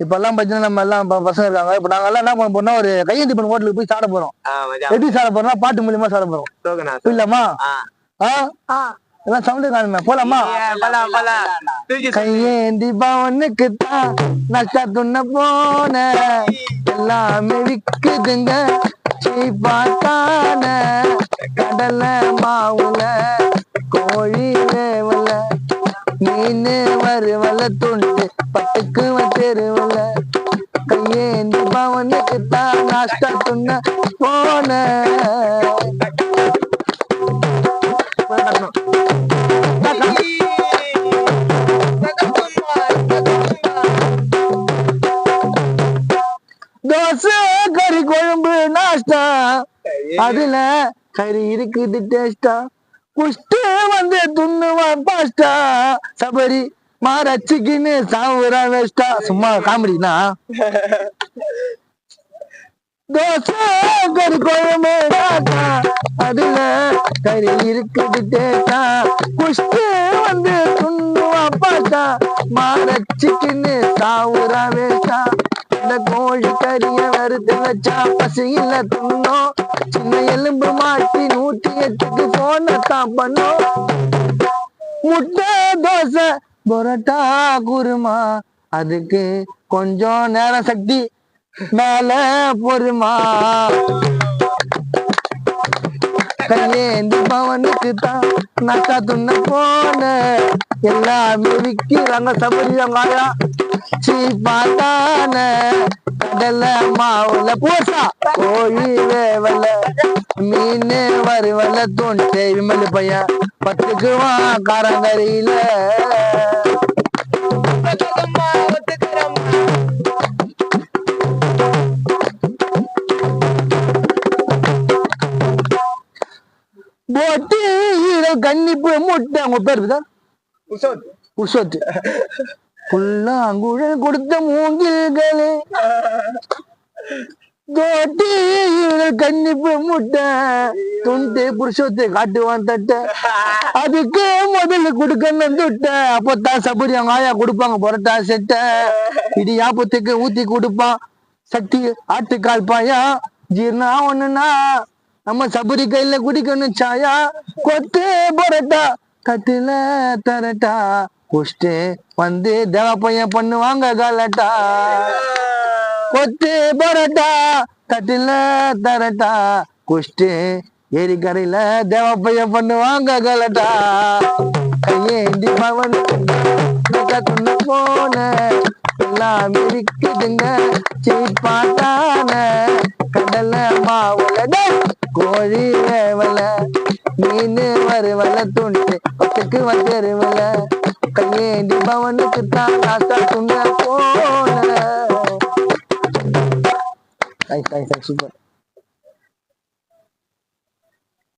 இப்ப எல்லாம் பாத்தீங்கன்னா நம்ம எல்லாம் பசங்க இருக்காங்க. இப்ப நாங்க எல்லாம் என்ன பண்ண போறோம்னா ஒரு கையெழுத்து பண்ண ஹோட்டலுக்கு போய் சாப்பிட போறோம். எப்படி சாப்பிட போறோம்னா பாட்டு மூலியமா சாப்பிட போறோம். இல்லம்மா எல்லாம் சவுண்டு காணுமே போலாமா? கையேந்தி பவனுக்கு தான் நஷ்ட துண்ண போன எல்லாமே விக்குதுங்க சீப்பாத்தான கடல மாவுல கோழி வேவல மீன் வருவல துண்டு பட்டுக்கு தெருவல கையேந்தி பவனுக்கு தான் நஷ்ட துண்ண போன தோசை கறி குழம்பு நாஷ்டா அதுல கறி இருக்குது டேஸ்டா குஷ்டு வந்து துண்ணுவான் பாஸ்டா சபரி மாரச்சிக்கின்னு சாவுரா வேஸ்டா சும்மா காமெடினா தோசை கறி குழம்பு நாஷ்டா அதுல கறி இருக்குது டேஸ்டா குஷ்டு வந்து துண்ணுவான் பாஸ்டா மாரச்சிக்கின்னு சாவுரா வேஸ்டா இந்த கோழி கறிய வறுத்து வச்சா பசியில துண்ணோம் சின்ன எலும்பு மாட்டி 108க்கு போனத்தான் பண்ணோம் முட்டை தோசை பரோட்டா குருமா அதுக்கு கொஞ்சம் நேரம் சக்தி மேல பொறுமா கையேந்தி பவனுக்கு தான் நஷ்டா துண்ண போன எல்லாமே விக்கிறாங்க சபரியாங்க சீப்பாத்தான கடல மாவுல பூசா கோழி வேவல மீன் வருவல தோண்டே விமல் பையன் 10க்கு காரங்கரியில போட்டி கன்னிப்பு முட்டை உங்க பேர் உசோத்து புல்லாங்குழல் கொடுத்த மூங்கில்களே தோட்டி கன்னிப்பு முட்டை துண்டு புருஷத்தை காட்டுவான் தட்ட அதுக்கு முதல்ல கொடுக்கணும் துட்ட அப்பத்தான் சபரி அவங்க ஆயா கொடுப்பாங்க பரோட்டா செட்ட இடி ஆப்பத்துக்கு ஊத்தி கொடுப்பான் சக்தி ஆட்டுக்கால் பாயா ஜீர்ணா ஒண்ணுன்னா நம்ம சபரி கையில குடிக்கணும் சாயா கொத்து பரோட்டா தட்டுல தரட்டா குஷ்டு வந்து தேவ பையன் பண்ணுவாங்க கலட்டா கொத்து பரோட்டா தட்டுல தரட்டா குஷ்டு ஏரிக்கரையில தேவ பையன் பண்ணுவாங்க கலட்டா கையேந்தி பவனுக்கு போன எல்லாம் இருக்குதுங்க சீப்பாட்டான கடல மாவுல கோழி வேவல மீன் வருவல துண்டு 10க்கு தெருவல கையேந்தி பவனுக்கு தான் நாஷ்டா துண்ண போன. சூப்பர்.